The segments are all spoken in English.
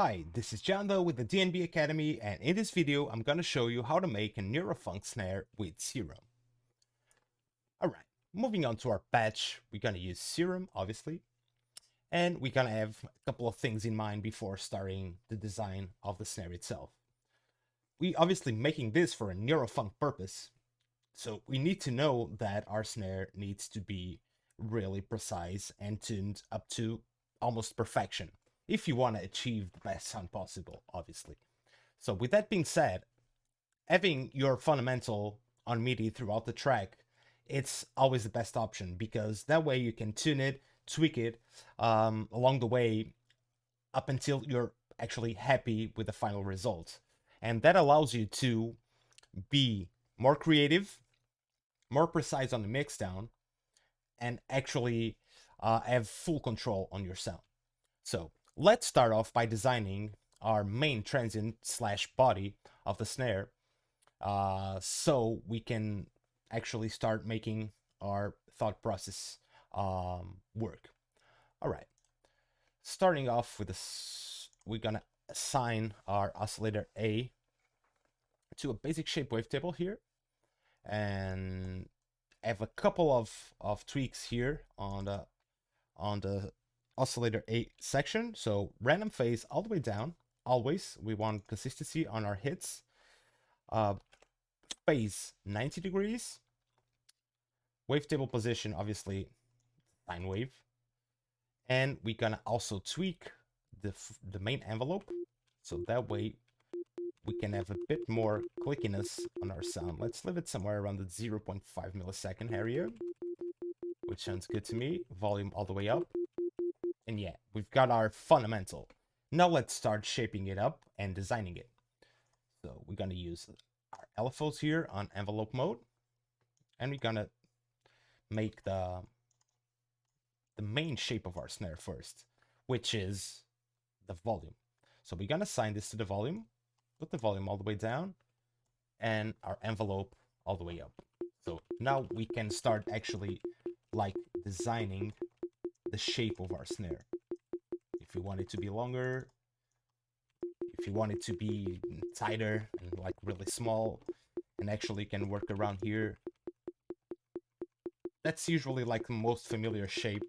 Hi, this is Jando with the DNB Academy, and in this video I'm going to show you how to make a Neurofunk Snare with Serum. Alright, moving on to our patch, we're going to use Serum, obviously, and we're going to have a couple of things in mind before starting the design of the snare itself. We obviously making this for a Neurofunk purpose, so we need to know that our snare needs to be really precise and tuned up to almost perfection, if you want to achieve the best sound possible, obviously. So with that being said, having your fundamental on MIDI throughout the track, it's always the best option, because that way you can tune it, tweak it along the way up until you're actually happy with the final result. And that allows you to be more creative, more precise on the mix down, and actually have full control on your sound. So let's start off by designing our main transient slash body of the snare, so we can actually start making our thought process work. All right, starting off with this, we're gonna assign our oscillator A to a basic shape wavetable here, and have a couple of tweaks here on the oscillator A section. So random phase all the way down, always we want consistency on our hits. Phase 90 degrees, wavetable position obviously sine wave, and we're gonna also tweak the main envelope, so that way we can have a bit more clickiness on our sound. Let's leave it somewhere around the 0.5 millisecond area, which sounds good to me. Volume all the way up. And yeah, we've got our fundamental. Now let's start shaping it up and designing it. So we're gonna use our LFOs here on envelope mode, and we're gonna make the main shape of our snare first, which is the volume. So we're gonna assign this to the volume, put the volume all the way down, and our envelope all the way up. So now we can start actually like designing the shape of our snare. If you want it to be longer, if you want it to be tighter and like really small, and actually can work around here. That's usually like the most familiar shape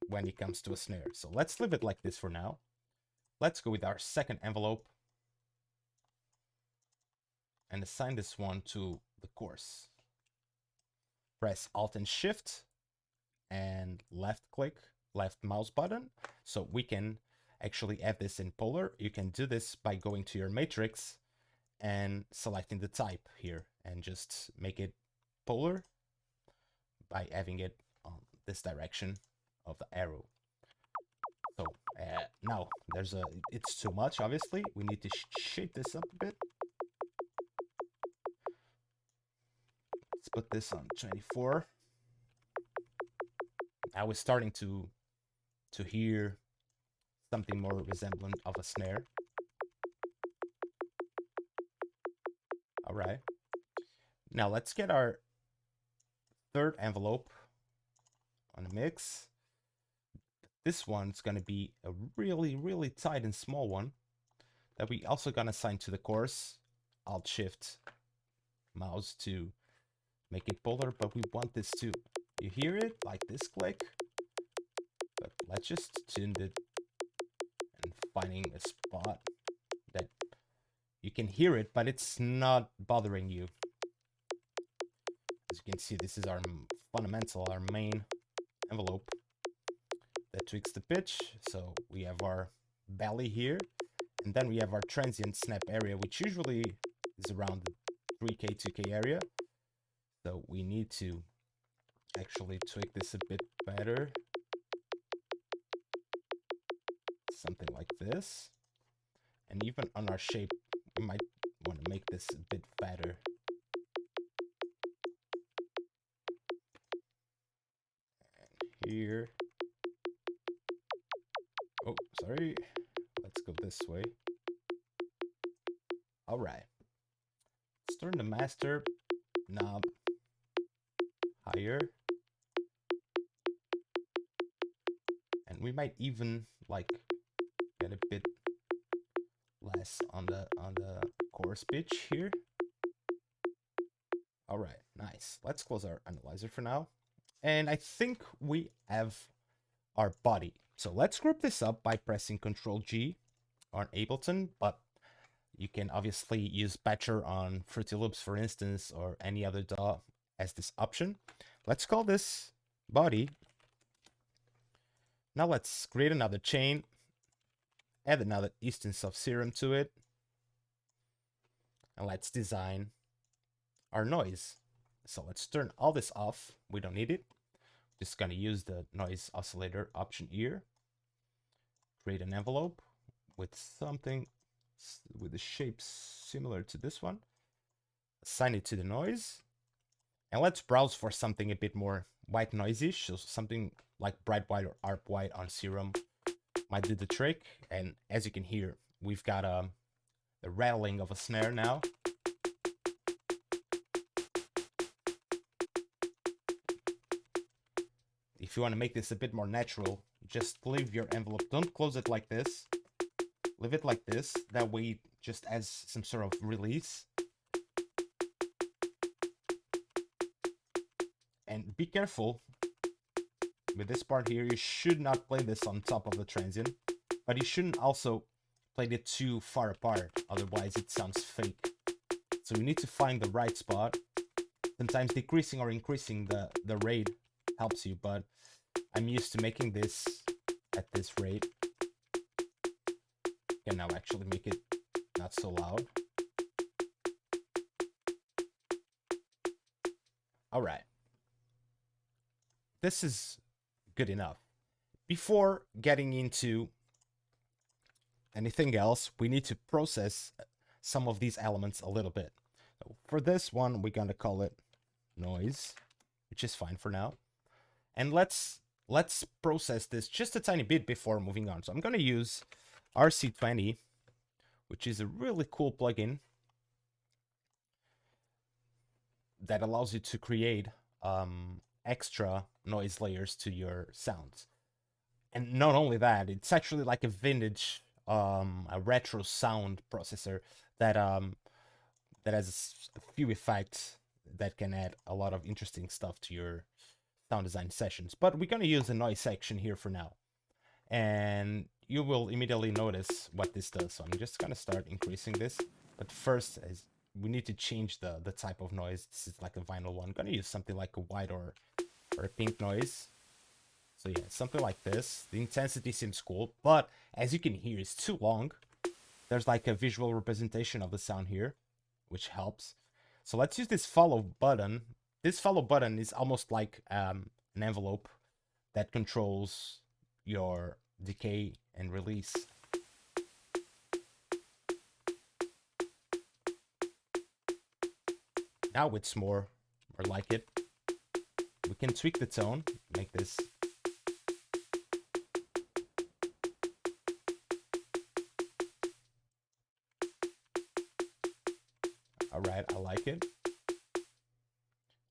when it comes to a snare. So let's leave it like this for now. Let's go with our second envelope and assign this one to the course. Press Alt and Shift and left click, left mouse button, so we can actually have this in polar. You can do this by going to your matrix and selecting the type here, and just make it polar by having it on this direction of the arrow. So now it's too much, obviously. We need to shape this up a bit. Let's put this on 24. Now we're starting to hear something more resemblant of a snare. All right. Now let's get our third envelope on the mix. This one's gonna be a really, really tight and small one that we also gonna assign to the course. Alt Shift mouse to make it polar, but we want this to, you hear it like this click, but let's just tune it and finding a spot that you can hear it, but it's not bothering you. As you can see, this is our fundamental, our main envelope that tweaks the pitch. So we have our belly here, and then we have our transient snap area, which usually is around the 3K, 2K area. So we need to actually tweak this a bit better. Something like this. And even on our shape, we might want to make this a bit fatter. And here. Oh, sorry. Let's go this way. All right. Let's turn the master knob higher. And we might even like get a bit press on the chorus pitch here. All right, nice. Let's close our analyzer for now. And I think we have our body. So let's group this up by pressing Ctrl G on Ableton, but you can obviously use Patcher on Fruity Loops, for instance, or any other DAW as this option. Let's call this body. Now let's create another chain, add another instance of Serum to it, and let's design our noise. So let's turn all this off. We don't need it. Just gonna use the noise oscillator option here. Create an envelope with something with a shape similar to this one. Assign it to the noise. And let's browse for something a bit more white noisy. So something like bright white or arp white on Serum might do the trick. And as you can hear, we've got the rattling of a snare now. If you want to make this a bit more natural, just leave your envelope. Don't close it like this. Leave it like this. That way it just adds some sort of release. And be careful with this part here. You should not play this on top of the transient, but you shouldn't also play it too far apart. Otherwise it sounds fake. So you need to find the right spot. Sometimes decreasing or increasing the rate helps you, but I'm used to making this at this rate. Can now actually make it not so loud. All right. This is good enough. Before getting into anything else, we need to process some of these elements a little bit. So for this one, we're gonna call it noise, which is fine for now. And let's process this just a tiny bit before moving on. So I'm gonna use RC20, which is a really cool plugin that allows you to create extra noise layers to your sounds. And not only that, it's actually like a vintage, a retro sound processor that that has a few effects that can add a lot of interesting stuff to your sound design sessions. But we're gonna use the noise section here for now, and you will immediately notice what this does. So I'm just gonna start increasing this, but first, as we need to change the type of noise. This is like a vinyl one. I'm gonna use something like a white or a pink noise. So yeah, something like this. The intensity seems cool, but as you can hear, it's too long. There's like a visual representation of the sound here, which helps. So let's use this follow button. This follow button is almost like an envelope that controls your decay and release. Now it's more like it. We can tweak the tone, make this. All right, I like it.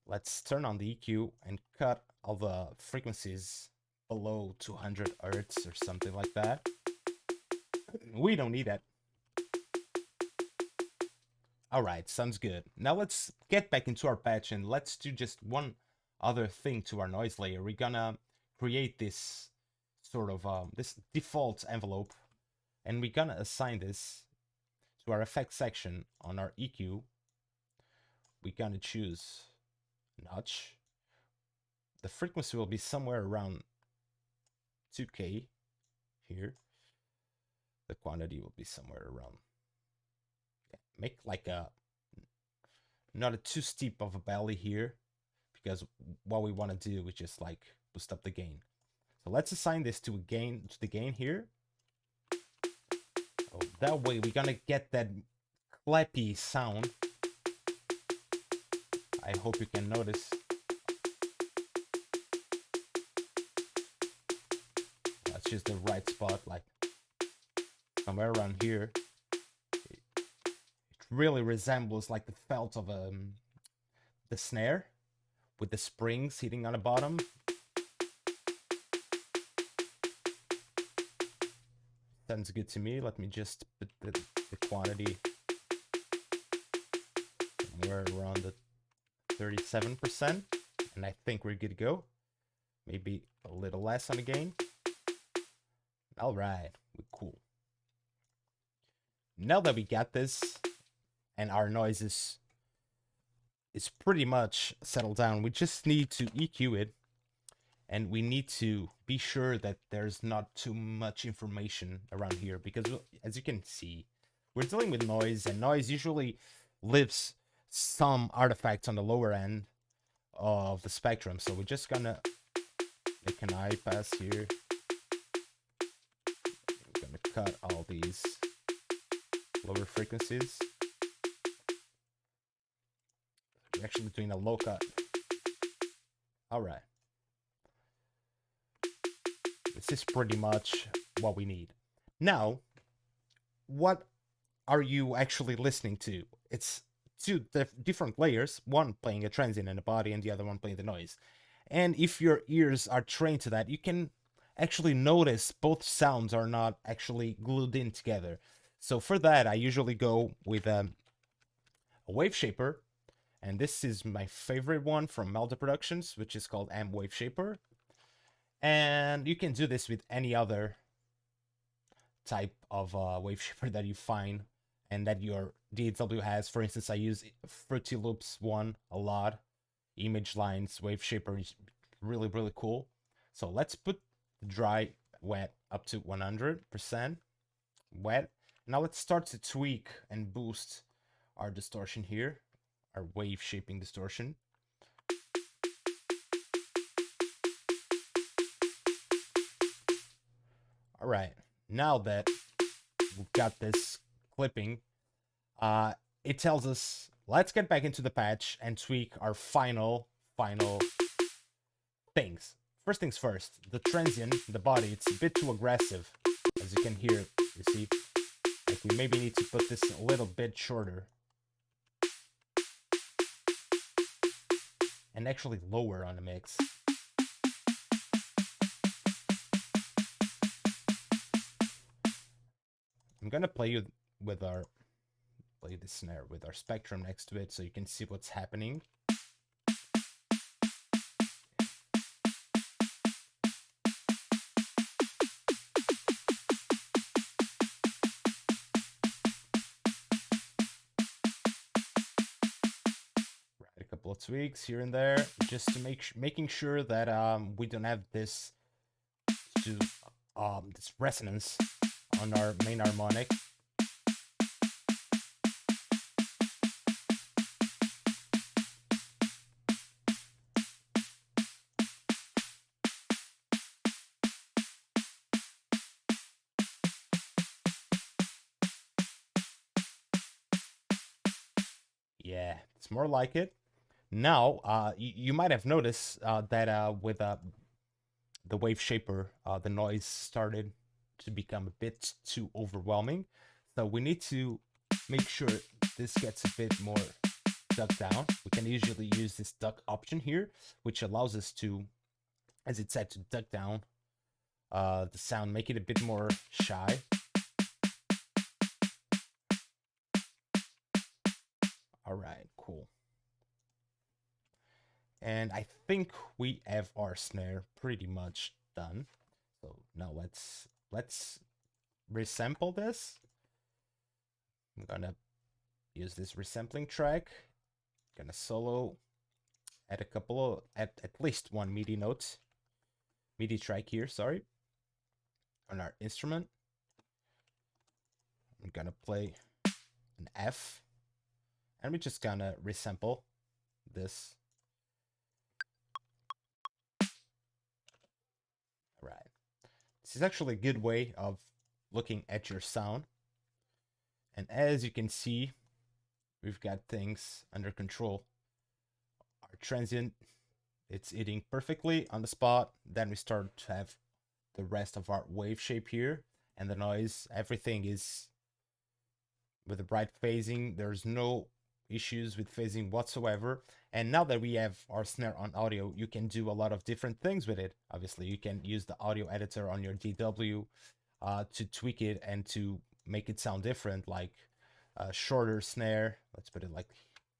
Let's turn on the EQ and cut all the frequencies below 200 Hertz or something like that. We don't need that. All right, sounds good. Now let's get back into our patch and let's do just one other thing to our noise layer. We're gonna create this sort of this default envelope, and we're gonna assign this to our effects section on our EQ. We're gonna choose notch. The frequency will be somewhere around 2K here. The quantity will be somewhere around. Make like a not a too steep of a valley here, because what we want to do is just like boost up the gain. So let's assign this to the gain here. Oh, that way we're gonna get that clappy sound. I hope you can notice. That's just the right spot, like somewhere around here. It really resembles like the felt of the snare with the springs hitting on the bottom. Sounds good to me. Let me just put the quantity somewhere around the 37%, and I think we're good to go. Maybe a little less on the gain. All right, we're cool. Now that we got this and our noise is pretty much settled down, we just need to EQ it, and we need to be sure that there's not too much information around here, because as you can see, we're dealing with noise, and noise usually leaves some artifacts on the lower end of the spectrum. So we're just gonna make an high pass here. We're gonna cut all these lower frequencies. We're actually doing a low cut. All right. This is pretty much what we need. Now, what are you actually listening to? It's two different layers, one playing a transient in the body and the other one playing the noise. And if your ears are trained to that, you can actually notice both sounds are not actually glued in together. So for that, I usually go with a wave shaper, and this is my favorite one from Melda Productions, which is called M Wave Shaper. And you can do this with any other type of wave shaper that you find and that your DAW has. For instance, I use Fruity Loops one a lot. Image Lines wave shaper is really, really cool. So let's put dry wet up to 100% wet. Now let's start to tweak and boost our distortion here, our wave shaping distortion. All right, now that we've got this clipping, it tells us, let's get back into the patch and tweak our final things. First things first, the transient, the body, it's a bit too aggressive. As you can hear, you see, like we maybe need to put this a little bit shorter. And actually lower on the mix. I'm gonna play with our the snare with our spectrum next to it so you can see what's happening. Right, a couple of tweaks here and there, just to making sure that we don't have this this resonance on our main harmonic. Yeah, it's more like it. Now, you might have noticed that with the wave shaper, the noise started to become a bit too overwhelming. So we need to make sure this gets a bit more ducked down. We can usually use this duck option here, which allows us to, as it said, to duck down the sound, make it a bit more shy. All right, cool. And I think we have our snare pretty much done. So now let's resample this. I'm gonna use this resampling track. Gonna solo, add a couple of at least one MIDI note, MIDI track here, sorry, on our instrument. I'm gonna play an F, and we're just gonna resample this. All right, this is actually a good way of looking at your sound. And as you can see, we've got things under control. Our transient, it's hitting perfectly on the spot. Then we start to have the rest of our wave shape here, and the noise, everything is with the bright phasing. There's no issues with phasing whatsoever. And now that we have our snare on audio, you can do a lot of different things with it. Obviously, you can use the audio editor on your DW. to tweak it and to make it sound different, like a shorter snare. Let's put it like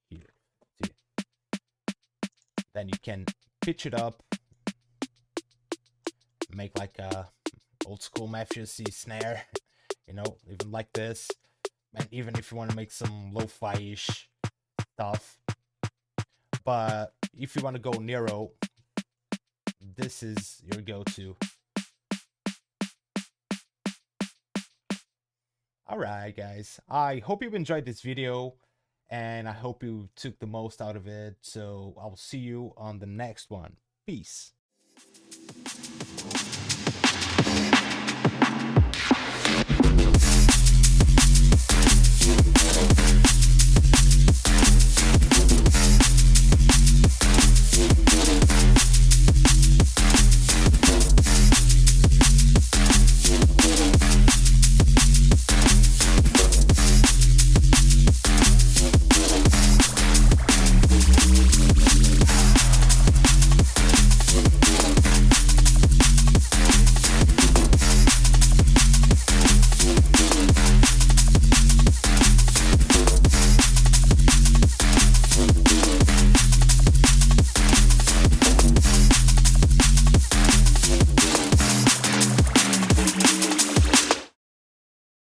here. See? Then you can pitch it up, make like a old school mafiosi snare, you know, even like this. And even if you want to make some lo-fi-ish stuff. But if you want to go Neuro, this is your go-to. Alright guys, I hope you've enjoyed this video and I hope you took the most out of it. So I'll see you on the next one. Peace.